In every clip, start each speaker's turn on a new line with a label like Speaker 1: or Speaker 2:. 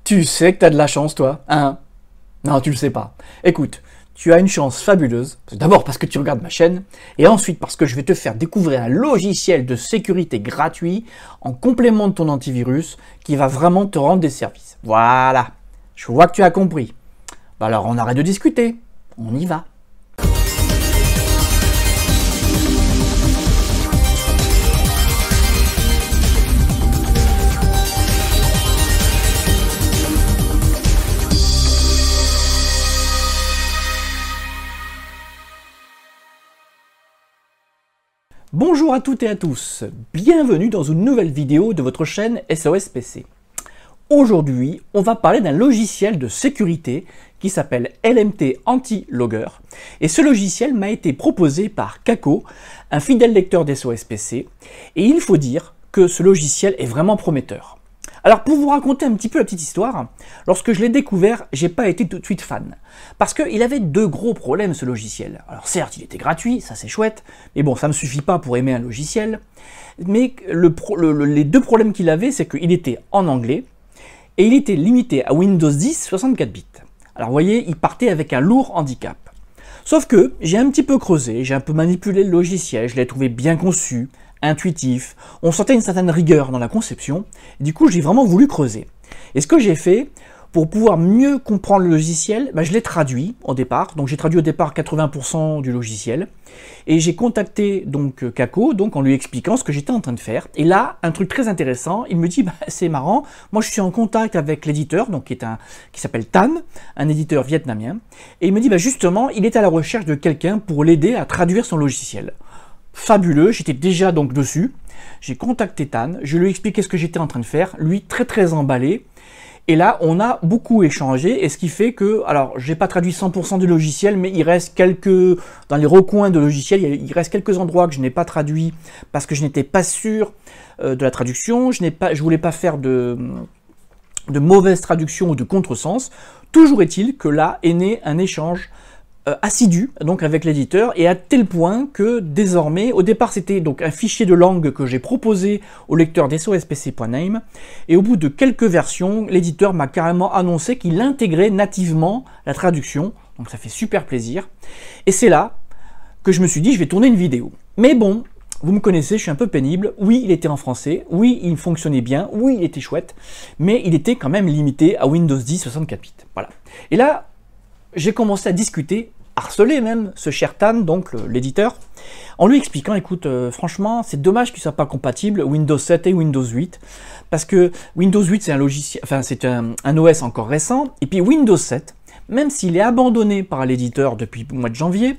Speaker 1: Tu sais que t'as de la chance, toi, hein? Non, tu le sais pas. Écoute, tu as une chance fabuleuse. D'abord parce que tu regardes ma chaîne, et ensuite parce que je vais te faire découvrir un logiciel de sécurité gratuit en complément de ton antivirus qui va vraiment te rendre des services. Voilà, je vois que tu as compris. Bah alors on arrête de discuter, on y va. Bonjour à toutes et à tous, bienvenue dans une nouvelle vidéo de votre chaîne SOS PC. Aujourd'hui, on va parler d'un logiciel de sécurité qui s'appelle LMT Anti-Logger. Et ce logiciel m'a été proposé par Kako, un fidèle lecteur d'SOS PC. Et il faut dire que ce logiciel est vraiment prometteur. Alors pour vous raconter un petit peu la petite histoire, lorsque je l'ai découvert, j'ai pas été tout de suite fan. Parce qu'il avait deux gros problèmes ce logiciel. Alors certes, il était gratuit, ça c'est chouette, mais bon, ça me suffit pas pour aimer un logiciel. Mais les deux problèmes qu'il avait, c'est qu'il était en anglais, et il était limité à Windows 10 64 bits. Alors vous voyez, il partait avec un lourd handicap. Sauf que j'ai un petit peu creusé, j'ai un peu manipulé le logiciel, je l'ai trouvé bien conçu, intuitif, on sentait une certaine rigueur dans la conception, et du coup j'ai vraiment voulu creuser. Et ce que j'ai fait, pour pouvoir mieux comprendre le logiciel, je l'ai traduit au départ, donc j'ai traduit au départ 80% du logiciel, et j'ai contacté donc Kako, donc en lui expliquant ce que j'étais en train de faire, et là, un truc très intéressant, il me dit, c'est marrant, moi je suis en contact avec l'éditeur, donc qui s'appelle Tan, un éditeur vietnamien, et il me dit, justement, il est à la recherche de quelqu'un pour l'aider à traduire son logiciel. Fabuleux, j'étais déjà donc dessus, j'ai contacté Tan, je lui ai expliqué ce que j'étais en train de faire, lui très emballé, et là on a beaucoup échangé, et ce qui fait que, alors j'ai pas traduit 100% du logiciel, mais il reste dans les recoins de logiciel, il reste quelques endroits que je n'ai pas traduits, parce que je n'étais pas sûr de la traduction, je voulais pas faire de mauvaise traduction ou de contresens. Toujours est-il que là est né un échange assidu donc avec l'éditeur, et à tel point que désormais, au départ c'était donc un fichier de langue que j'ai proposé au lecteur d'SOSPC.name, et au bout de quelques versions, l'éditeur m'a carrément annoncé qu'il intégrait nativement la traduction, donc ça fait super plaisir, et c'est là que je me suis dit je vais tourner une vidéo. Mais bon, vous me connaissez, je suis un peu pénible, oui il était en français, oui il fonctionnait bien, oui il était chouette, mais il était quand même limité à Windows 10 64 bits, voilà. Et là, j'ai commencé à discuter, harceler même ce cher Tan, donc l'éditeur, en lui expliquant, écoute, franchement, c'est dommage qu'il ne soit pas compatible Windows 7 et Windows 8, parce que Windows 8 c'est un logiciel, enfin c'est un OS encore récent, et puis Windows 7, même s'il est abandonné par l'éditeur depuis le mois de janvier,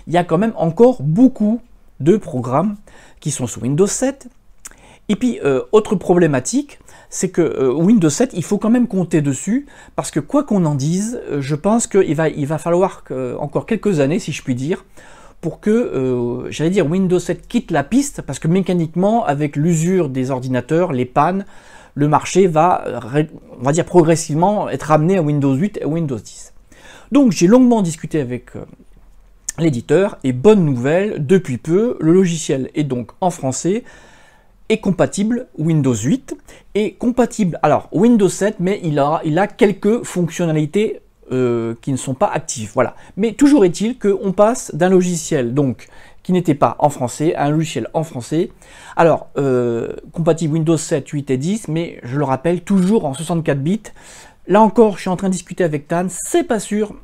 Speaker 1: il y a quand même encore beaucoup de programmes qui sont sous Windows 7. Et puis, autre problématique, c'est que Windows 7, il faut quand même compter dessus, parce que quoi qu'on en dise, je pense qu'il va falloir encore quelques années, si je puis dire, pour que, j'allais dire, Windows 7 quitte la piste, parce que mécaniquement, avec l'usure des ordinateurs, les pannes, le marché va, on va dire, progressivement être ramené à Windows 8 et Windows 10. Donc, j'ai longuement discuté avec l'éditeur, et bonne nouvelle, depuis peu, le logiciel est donc en français, est compatible Windows 8, et compatible, alors Windows 7, mais il a quelques fonctionnalités qui ne sont pas actives, voilà. Mais toujours est-il qu'on passe d'un logiciel donc qui n'était pas en français à un logiciel en français. Alors, compatible Windows 7, 8 et 10, mais je le rappelle, toujours en 64 bits. Là encore, je suis en train de discuter avec Tan, c'est pas sûr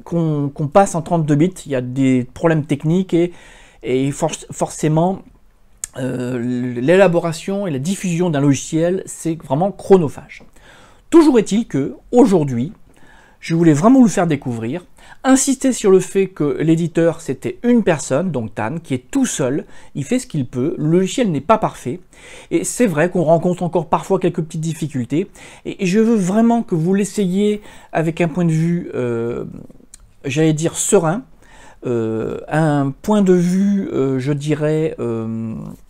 Speaker 1: qu'on passe en 32 bits, il y a des problèmes techniques, et forcément, l'élaboration et la diffusion d'un logiciel, c'est vraiment chronophage. Toujours est-il que aujourd'hui, je voulais vraiment vous le faire découvrir, insister sur le fait que l'éditeur c'était une personne, donc Tan, qui est tout seul, il fait ce qu'il peut, le logiciel n'est pas parfait, et c'est vrai qu'on rencontre encore parfois quelques petites difficultés, et je veux vraiment que vous l'essayiez avec un point de vue, j'allais dire serein, un point de vue, je dirais,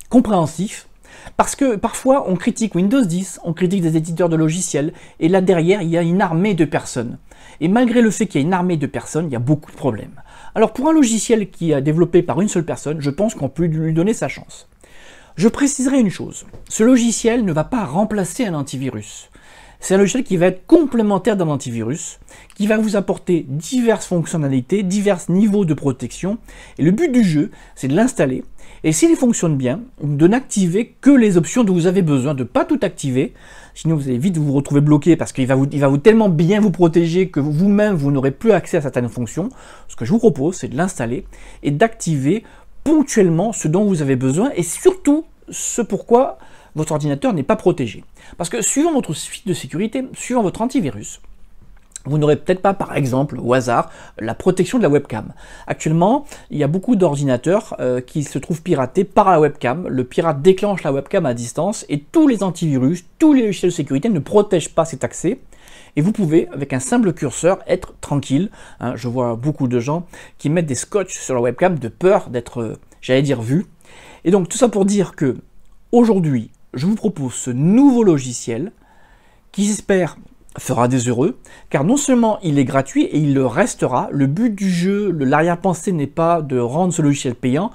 Speaker 1: compréhensif, parce que parfois on critique Windows 10, on critique des éditeurs de logiciels, et là derrière il y a une armée de personnes. Et malgré le fait qu'il y ait une armée de personnes, il y a beaucoup de problèmes. Alors pour un logiciel qui est développé par une seule personne, je pense qu'on peut lui donner sa chance. Je préciserai une chose, ce logiciel ne va pas remplacer un antivirus. C'est un logiciel qui va être complémentaire d'un antivirus, qui va vous apporter diverses fonctionnalités, divers niveaux de protection. Et le but du jeu, c'est de l'installer. Et s'il fonctionne bien, de n'activer que les options dont vous avez besoin, de ne pas tout activer. Sinon, vous allez vite vous retrouver bloqué parce qu'il va vous tellement bien vous protéger que vous-même, vous n'aurez plus accès à certaines fonctions. Ce que je vous propose, c'est de l'installer et d'activer ponctuellement ce dont vous avez besoin et surtout ce pourquoi votre ordinateur n'est pas protégé. Parce que suivant votre suite de sécurité, suivant votre antivirus, vous n'aurez peut-être pas, par exemple, au hasard, la protection de la webcam. Actuellement, il y a beaucoup d'ordinateurs qui se trouvent piratés par la webcam. Le pirate déclenche la webcam à distance et tous les antivirus, tous les logiciels de sécurité ne protègent pas cet accès. Et vous pouvez, avec un simple curseur, être tranquille. Je vois beaucoup de gens qui mettent des scotch sur la webcam de peur d'être, j'allais dire, vu. Et donc, tout ça pour dire que, aujourd'hui, je vous propose ce nouveau logiciel qui, j'espère, fera des heureux, car non seulement il est gratuit et il le restera, le but du jeu, l'arrière-pensée n'est pas de rendre ce logiciel payant,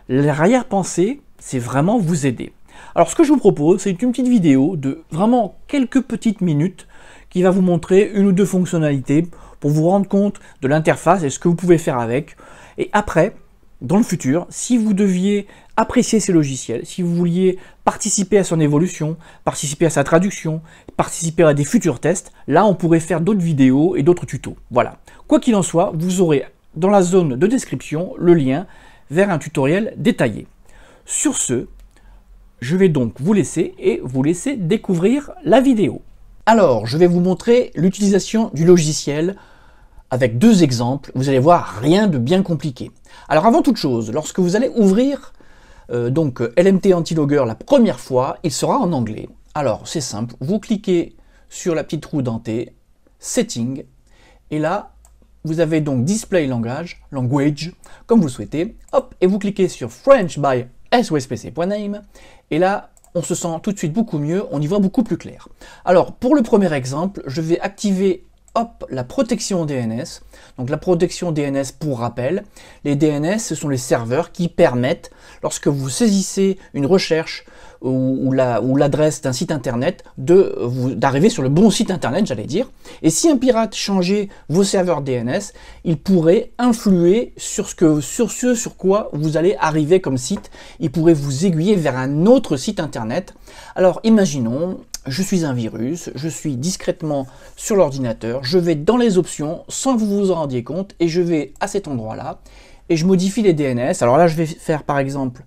Speaker 1: l'arrière-pensée, c'est vraiment vous aider. Alors ce que je vous propose, c'est une petite vidéo de vraiment quelques petites minutes qui va vous montrer une ou deux fonctionnalités pour vous rendre compte de l'interface et ce que vous pouvez faire avec. Et après, dans le futur, si vous deviez apprécier ces logiciels, si vous vouliez participer à son évolution, participer à sa traduction, participer à des futurs tests, là on pourrait faire d'autres vidéos et d'autres tutos. Voilà. Quoi qu'il en soit, vous aurez dans la zone de description le lien vers un tutoriel détaillé. Sur ce, je vais donc vous laisser découvrir la vidéo. Alors, je vais vous montrer l'utilisation du logiciel avec deux exemples. Vous allez voir, rien de bien compliqué. Alors avant toute chose, lorsque vous allez ouvrir donc LMT Antilogger la première fois, il sera en anglais. Alors c'est simple, vous cliquez sur la petite roue dentée, Setting, et là vous avez donc Display Language, comme vous le souhaitez, hop, et vous cliquez sur French by sospc.name, et là on se sent tout de suite beaucoup mieux, on y voit beaucoup plus clair. Alors pour le premier exemple, je vais activer hop, la protection DNS. Donc la protection DNS, pour rappel, les DNS, ce sont les serveurs qui permettent, lorsque vous saisissez une recherche ou l'adresse d'un site internet, d'arriver sur le bon site internet, j'allais dire. Et si un pirate changeait vos serveurs DNS, il pourrait influer sur ce sur quoi vous allez arriver comme site. Il pourrait vous aiguiller vers un autre site internet. Alors imaginons, je suis un virus, je suis discrètement sur l'ordinateur, je vais dans les options sans que vous vous en rendiez compte et je vais à cet endroit-là et je modifie les DNS. Alors là, je vais faire par exemple,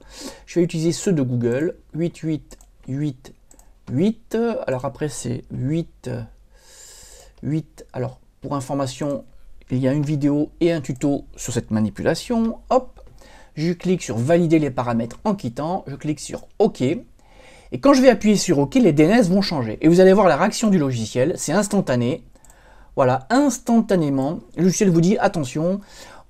Speaker 1: je vais utiliser ceux de Google, 8888, alors après c'est 8. Alors pour information, il y a une vidéo et un tuto sur cette manipulation. Hop, je clique sur valider les paramètres en quittant, je clique sur OK. Et quand je vais appuyer sur OK, les DNS vont changer. Et vous allez voir la réaction du logiciel, c'est instantané. Voilà, instantanément, le logiciel vous dit, attention,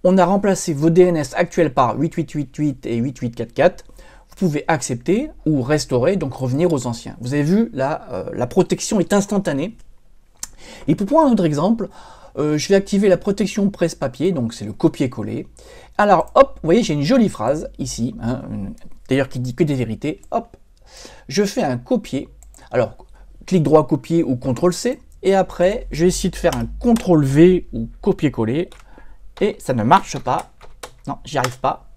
Speaker 1: on a remplacé vos DNS actuels par 8888 et 8844. Vous pouvez accepter ou restaurer, donc revenir aux anciens. Vous avez vu, là, la protection est instantanée. Et pour prendre un autre exemple, je vais activer la protection presse-papier, donc c'est le copier-coller. Alors, hop, vous voyez, j'ai une jolie phrase ici, hein, d'ailleurs qui dit que des vérités, hop. Je fais un copier, alors clic droit copier ou CTRL-C, et après je vais essayer de faire un CTRL-V ou copier-coller, et ça ne marche pas, non, j'y arrive pas.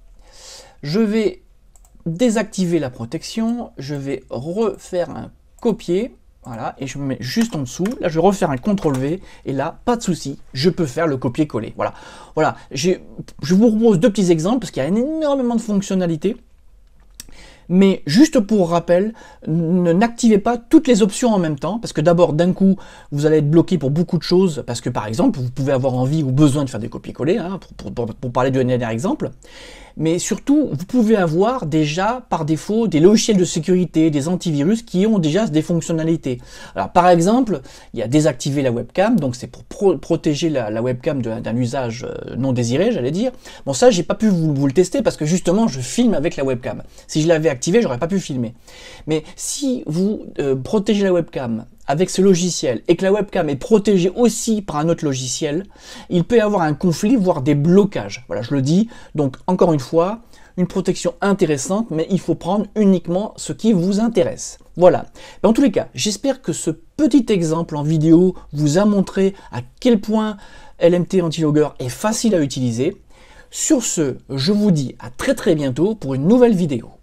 Speaker 1: Je vais désactiver la protection, je vais refaire un copier, voilà, et je me mets juste en dessous, là je vais refaire un CTRL-V, et là, pas de souci, je peux faire le copier-coller, voilà. Voilà, je vous propose deux petits exemples, parce qu'il y a énormément de fonctionnalités. Mais juste pour rappel, n'activez pas toutes les options en même temps, parce que d'abord, d'un coup, vous allez être bloqué pour beaucoup de choses, parce que par exemple, vous pouvez avoir envie ou besoin de faire des copier-coller, hein, pour parler du dernier exemple. Mais surtout, vous pouvez avoir déjà, par défaut, des logiciels de sécurité, des antivirus qui ont déjà des fonctionnalités. Alors par exemple, il y a désactiver la webcam, donc c'est pour protéger la webcam d'un usage non désiré, j'allais dire. Bon, ça, j'ai pas pu vous le tester, parce que justement, je filme avec la webcam. Si je l'avais activé, j'aurais pas pu filmer. Mais si vous protégez la webcam avec ce logiciel et que la webcam est protégée aussi par un autre logiciel, il peut y avoir un conflit, voire des blocages. Voilà, je le dis. Donc, encore une fois, une protection intéressante, mais il faut prendre uniquement ce qui vous intéresse. Voilà. En tous les cas, j'espère que ce petit exemple en vidéo vous a montré à quel point LMT Anti-Logger est facile à utiliser. Sur ce, je vous dis à très bientôt pour une nouvelle vidéo.